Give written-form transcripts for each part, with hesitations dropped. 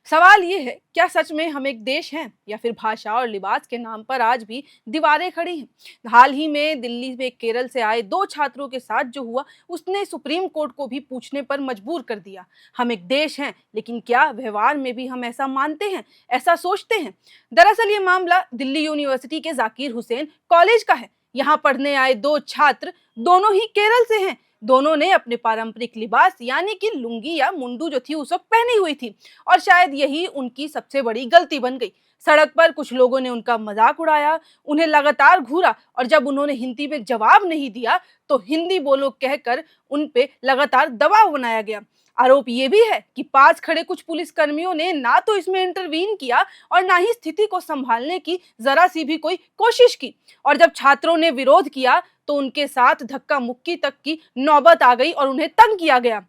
सवाल ये है, क्या सच में हम एक देश हैं या फिर भाषा और लिबास के नाम पर आज भी दीवारें खड़ी हैं। हाल ही में दिल्ली में केरल से आए दो छात्रों के साथ जो हुआ, उसने सुप्रीम कोर्ट को भी पूछने पर मजबूर कर दिया। हम एक देश हैं, लेकिन क्या व्यवहार में भी हम ऐसा मानते हैं, ऐसा सोचते हैं? दरअसल ये मामला दिल्ली यूनिवर्सिटी के जाकिर हुसैन कॉलेज का है। यहाँ पढ़ने आए दो छात्र दोनों ही केरल से हैं। दोनों ने अपने पारंपरिक लिबास यानी कि लुंगी या मुंडू जो थी उस वक्त पहनी हुई थी, और शायद यही उनकी सबसे बड़ी गलती बन गई। सड़क पर कुछ लोगों ने उनका मजाक उड़ाया, उन्हें लगातार घूरा, और जब उन्होंने हिंदी में जवाब नहीं दिया तो हिंदी बोलो कहकर उन पे लगातार दबाव बनाया गया। आरोप ये भी है कि पास खड़े कुछ पुलिस कर्मियों ने ना तो इसमें इंटरवीन किया और ना ही स्थिति को संभालने की जरा सी भी कोई कोशिश की। और जब छात्रों ने विरोध किया तो उनके साथ धक्का मुक्की तक की नौबत आ गई और उन्हें तंग किया गया।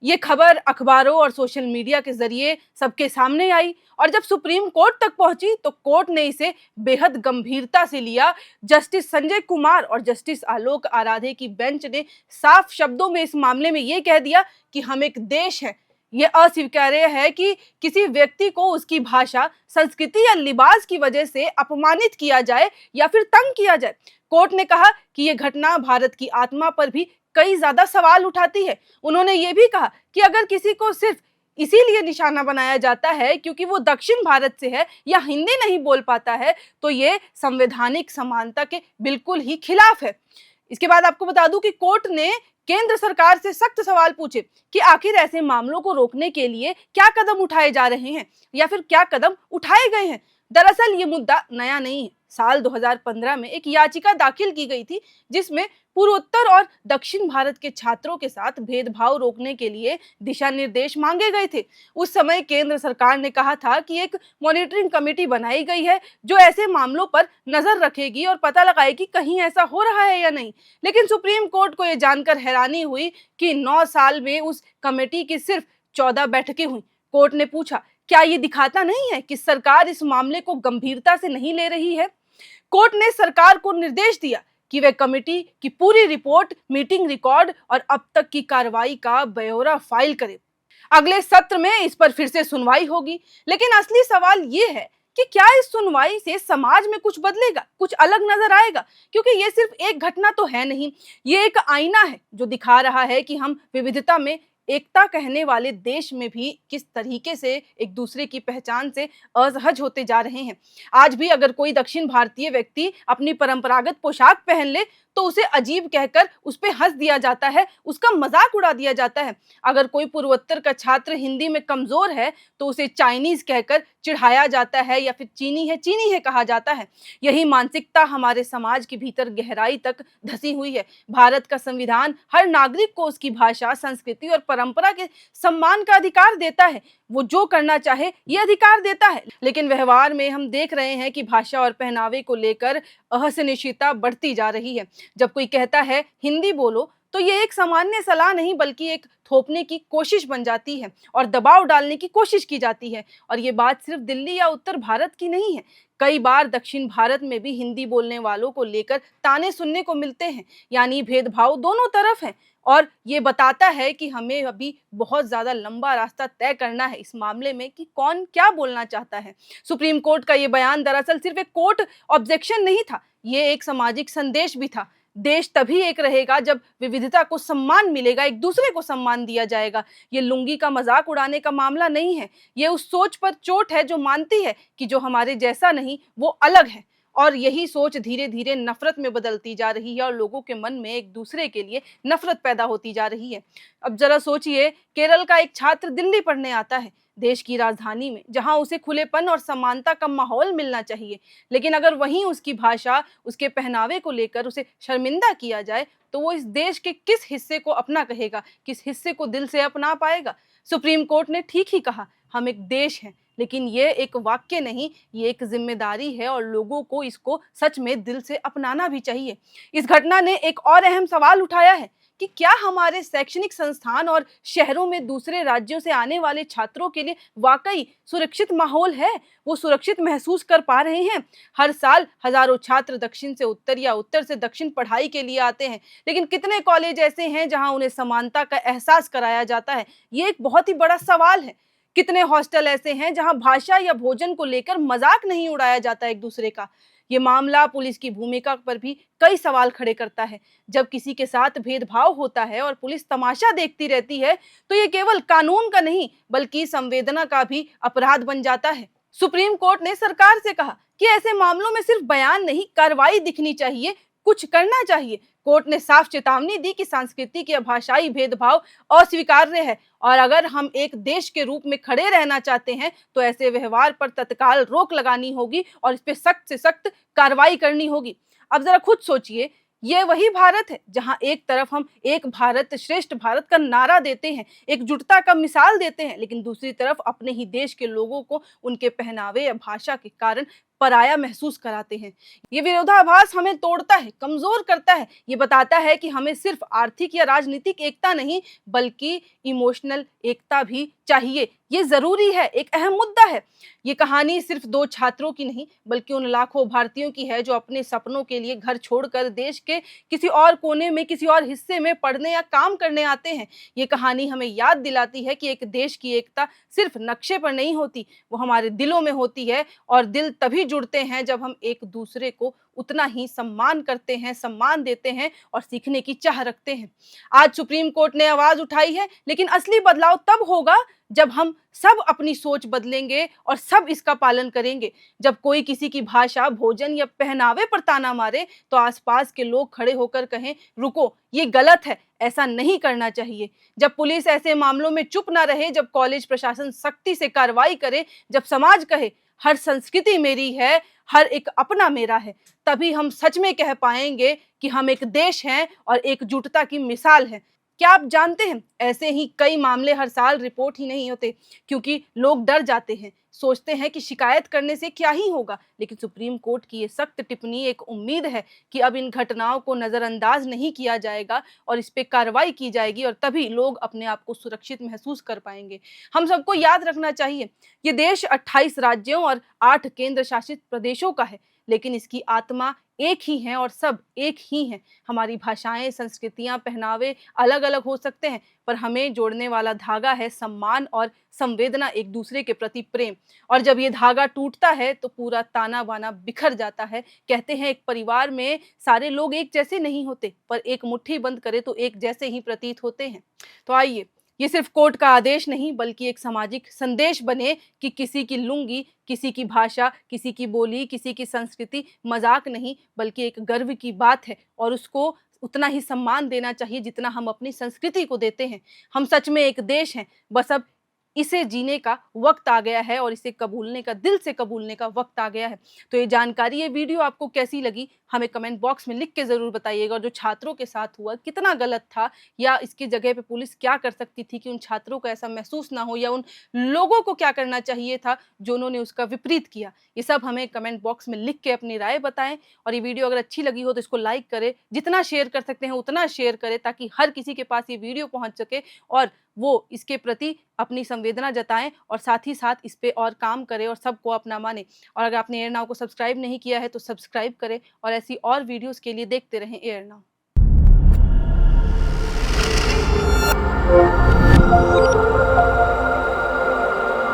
ये खबर अखबारों और सोशल मीडिया के जरिए सबके सामने आई, और जब सुप्रीम कोर्ट तक पहुंची तो कोर्ट ने इसे बेहद गंभीरता से लिया। जस्टिस संजय कुमार और जस्टिस आलोक आराधे की बेंच ने साफ शब्दों में इस मामले में ये कह दिया कि हम एक देश हैं। ये अस्वीकार्य है कि किसी व्यक्ति को उसकी भाषा, संस्कृति या लिबास की वजह से अपमानित किया जाए या फिर तंग किया जाए। कोर्ट ने कहा कि यह घटना भारत की आत्मा पर भी कई ज्यादा सवाल उठाती है। उन्होंने ये भी कहा कि अगर किसी को सिर्फ इसीलिए निशाना बनाया जाता है क्योंकि वो दक्षिण भारत से है या हिंदी नहीं बोल पाता है, तो ये संवैधानिक समानता के बिल्कुल ही खिलाफ है। इसके बाद आपको बता दूं कि कोर्ट ने केंद्र सरकार से सख्त सवाल पूछे कि आखिर ऐसे मामलों को रोकने के लिए क्या कदम उठाए जा रहे हैं या फिर क्या कदम उठाए गए हैं। दरअसल ये मुद्दा नया नहीं है। साल 2015 में एक याचिका दाखिल की गई थी, जिसमें पूर्वोत्तर और दक्षिण भारत के छात्रों के साथ भेदभाव रोकने के लिए दिशा निर्देश मांगे गए थे। उस समय केंद्र सरकार ने कहा था कि एक मॉनिटरिंग कमेटी बनाई गई है जो ऐसे मामलों पर नजर रखेगी और पता लगाएगी कहीं ऐसा हो रहा है या नहीं। लेकिन सुप्रीम कोर्ट को यह जानकर हैरानी हुई कि 9 साल में उस कमेटी की सिर्फ 14 बैठकें हुई। कोर्ट ने पूछा, क्या ये दिखाता नहीं है कि सरकार इस मामले को गंभीरता से नहीं ले रही है? कोर्ट ने सरकार को निर्देश दिया कि वे कमेटी की पूरी रिपोर्ट, मीटिंग रिकॉर्ड और अब तक की कार्रवाई का ब्यौरा फाइल करे। अगले सत्र में इस पर फिर से सुनवाई होगी। लेकिन असली सवाल ये है कि क्या इस सुनवाई से समाज में कुछ बदलेगा, कुछ अलग नजर आएगा? क्योंकि ये सिर्फ एक घटना तो है नहीं, ये एक आईना है जो दिखा रहा है कि हम विविधता में एकता कहने वाले देश में भी किस तरीके से एक दूसरे की पहचान से असहज होते जा रहे हैं। आज भी अगर कोई दक्षिण भारतीय व्यक्ति अपनी परंपरागत पोशाक पहन ले तो उसे अजीब कहकर उस पे हंस दिया जाता है, उसका मजाक उड़ा दिया जाता है। अगर कोई पूर्वोत्तर का छात्र हिंदी में कमजोर है तो उसे चाइनीज कहकर चिढ़ाया जाता है या फिर चीनी है कहा जाता है। यही मानसिकता हमारे समाज के भीतर गहराई तक धसी हुई है। भारत का संविधान हर नागरिक को उसकी भाषा, संस्कृति और परंपरा के सम्मान का अधिकार देता है। वो जो करना चाहे ये अधिकार देता है। लेकिन व्यवहार में हम देख रहे हैं कि भाषा और पहनावे को लेकर असहिष्णुता बढ़ती जा रही है। जब कोई कहता है हिंदी बोलो तो ये एक सामान्य सलाह नहीं बल्कि एक थोपने की कोशिश बन जाती है और दबाव डालने की कोशिश की जाती है। और ये बात सिर्फ दिल्ली या उत्तर भारत की नहीं है। कई बार दक्षिण भारत में भी हिंदी बोलने वालों को लेकर ताने सुनने को मिलते हैं। यानी भेदभाव दोनों तरफ है, और ये बताता है कि हमें अभी बहुत ज्यादा लंबा रास्ता तय करना है इस मामले में कि कौन क्या बोलना चाहता है। सुप्रीम कोर्ट का ये बयान दरअसल सिर्फ एक कोर्ट ऑब्जेक्शन नहीं था, ये एक सामाजिक संदेश भी था। देश तभी एक रहेगा जब विविधता को सम्मान मिलेगा, एक दूसरे को सम्मान दिया जाएगा। ये लुंगी का मजाक उड़ाने का मामला नहीं है, ये उस सोच पर चोट है जो मानती है कि जो हमारे जैसा नहीं वो अलग है। और यही सोच धीरे धीरे नफरत में बदलती जा रही है और लोगों के मन में एक दूसरे के लिए नफरत पैदा होती जा रही है। अब जरा सोचिए, केरल का एक छात्र दिल्ली पढ़ने आता है, देश की राजधानी में, जहां उसे खुलेपन और समानता का माहौल मिलना चाहिए। लेकिन अगर वहीं उसकी भाषा, उसके पहनावे को लेकर उसे शर्मिंदा किया जाए तो वो इस देश के किस हिस्से को अपना कहेगा, किस हिस्से को दिल से अपना पाएगा? सुप्रीम कोर्ट ने ठीक ही कहा, हम एक देश हैं, लेकिन ये एक वाक्य नहीं, ये एक जिम्मेदारी है और लोगों को इसको सच में दिल से अपनाना भी चाहिए। इस घटना ने एक और अहम सवाल उठाया है कि क्या हमारे शैक्षणिक संस्थान और शहरों में दूसरे राज्यों से आने वाले छात्रों के लिए वाकई सुरक्षित माहौल है? वो सुरक्षित महसूस कर पा रहे हैं? हर साल हजारों छात्र दक्षिण से उत्तर या उत्तर से दक्षिण पढ़ाई के लिए आते हैं, लेकिन कितने कॉलेज ऐसे हैं जहां उन्हें समानता का एहसास कराया जाता है? ये एक बहुत ही बड़ा सवाल है। कितने हॉस्टल ऐसे हैं जहां भाषा या भोजन को लेकर मजाक नहीं उड़ाया जाता एक दूसरे का। ये मामला पुलिस की भूमिका पर भी कई सवाल खड़े करता है। जब किसी के साथ भेदभाव होता है और पुलिस तमाशा देखती रहती है, तो ये केवल कानून का नहीं बल्कि संवेदना का भी अपराध बन जाता है। सुप्रीम कोर्ट ने सरकार से कहा कि ऐसे मामलों में सिर्फ बयान नहीं, कार्रवाई दिखनी चाहिए, कुछ करना चाहिए। कोर्ट ने साफ चेतावनी दी कि सांस्कृतिक या भाषाई भेदभाव अस्वीकार्य है और अगर हम एक देश के रूप में खड़े रहना चाहते हैं तो ऐसे व्यवहार पर तत्काल रोक लगानी होगी और इस पे सख्त से सख्त कार्रवाई करनी होगी। अब जरा खुद सोचिए, ये वही भारत है जहां एक तरफ हम एक भारत श्रेष्ठ भारत का नारा देते हैं, एकजुटता का मिसाल देते हैं, लेकिन दूसरी तरफ अपने ही देश के लोगों को उनके पहनावे या भाषा के कारण पराया महसूस कराते हैं। ये विरोधाभास हमें तोड़ता है, कमजोर करता है। ये बताता है कि हमें सिर्फ आर्थिक या राजनीतिक एकता नहीं बल्कि इमोशनल एकता भी चाहिए। ये जरूरी है, एक अहम मुद्दा है। ये कहानी सिर्फ दो छात्रों की नहीं बल्कि उन लाखों भारतीयों की है जो अपने सपनों के लिए घर छोड़कर देश के किसी और कोने में, किसी और हिस्से में पढ़ने या काम करने आते हैं। ये कहानी हमें याद दिलाती है कि एक देश की एकता सिर्फ नक्शे पर नहीं होती, वो हमारे दिलों में होती है और दिल तभी जुड़ते हैं जब हम एक दूसरे को उतना ही सम्मान करते हैं, सम्मान देते हैं और सीखने की चाह रखते हैं। आज सुप्रीम कोर्ट ने आवाज उठाई है, लेकिन असली बदलाव तब होगा जब हम सब अपनी सोच बदलेंगे और सब इसका पालन करेंगे। जब कोई किसी की भाषा, भोजन या पहनावे पर ताना मारे तो आसपास के लोग खड़े होकर कहें, रुको, ये गलत है, ऐसा नहीं करना चाहिए। जब पुलिस ऐसे मामलों में चुप ना रहे, जब कॉलेज प्रशासन सख्ती से कार्रवाई करे, जब समाज कहे हर संस्कृति मेरी है, हर एक अपना मेरा है, तभी हम सच में कह पाएंगे कि हम एक देश हैं और एकजुटता की मिसाल है। क्या आप जानते हैं, ऐसे ही कई मामले हर साल रिपोर्ट ही नहीं होते क्योंकि लोग डर जाते हैं, सोचते हैं कि शिकायत करने से क्या ही होगा। लेकिन सुप्रीम कोर्ट की ये सख्त टिप्पणी एक उम्मीद है कि अब इन घटनाओं को नजरअंदाज नहीं किया जाएगा और इस पे कार्रवाई की जाएगी और तभी लोग अपने आप को सुरक्षित महसूस कर पाएंगे। हम सबको याद रखना चाहिए, ये देश 28 राज्यों और 8 केंद्र शासित प्रदेशों का है, लेकिन इसकी आत्मा एक ही है और सब एक ही हैं। हमारी भाषाएं, संस्कृतियां, पहनावे अलग अलग हो सकते हैं, पर हमें जोड़ने वाला धागा है सम्मान और संवेदना, एक दूसरे के प्रति प्रेम। और जब ये धागा टूटता है तो पूरा ताना बाना बिखर जाता है। कहते हैं एक परिवार में सारे लोग एक जैसे नहीं होते, पर एक मुट्ठी बंद करे तो एक जैसे ही प्रतीत होते हैं। तो आइए, ये सिर्फ कोर्ट का आदेश नहीं बल्कि एक सामाजिक संदेश बने कि किसी की लुंगी, किसी की भाषा, किसी की बोली, किसी की संस्कृति मजाक नहीं बल्कि एक गर्व की बात है और उसको उतना ही सम्मान देना चाहिए जितना हम अपनी संस्कृति को देते हैं। हम सच में एक देश हैं, बस अब इसे जीने का वक्त आ गया है और इसे कबूलने का, दिल से कबूलने का वक्त आ गया है। तो ये जानकारी, ये वीडियो आपको कैसी लगी हमें कमेंट बॉक्स में लिख के ज़रूर बताइएगा। और जो छात्रों के साथ हुआ कितना गलत था, या इसकी जगह पे पुलिस क्या कर सकती थी कि उन छात्रों को ऐसा महसूस ना हो, या उन लोगों को क्या करना चाहिए था जो उन्होंने उसका विपरीत किया, ये सब हमें कमेंट बॉक्स में लिख के अपनी राय बताएं। और ये वीडियो अगर अच्छी लगी हो तो इसको लाइक करें, जितना शेयर कर सकते हैं उतना शेयर करें ताकि हर किसी के पास ये वीडियो पहुंच सके और वो इसके प्रति अपनी संवेदना जताएं और साथ ही साथ इस पे और काम करें और सबको अपना माने। और अगर आपने एयर नाउ को सब्सक्राइब नहीं किया है तो सब्सक्राइब करें और ऐसी और वीडियोस के लिए देखते रहें एयर नाउ।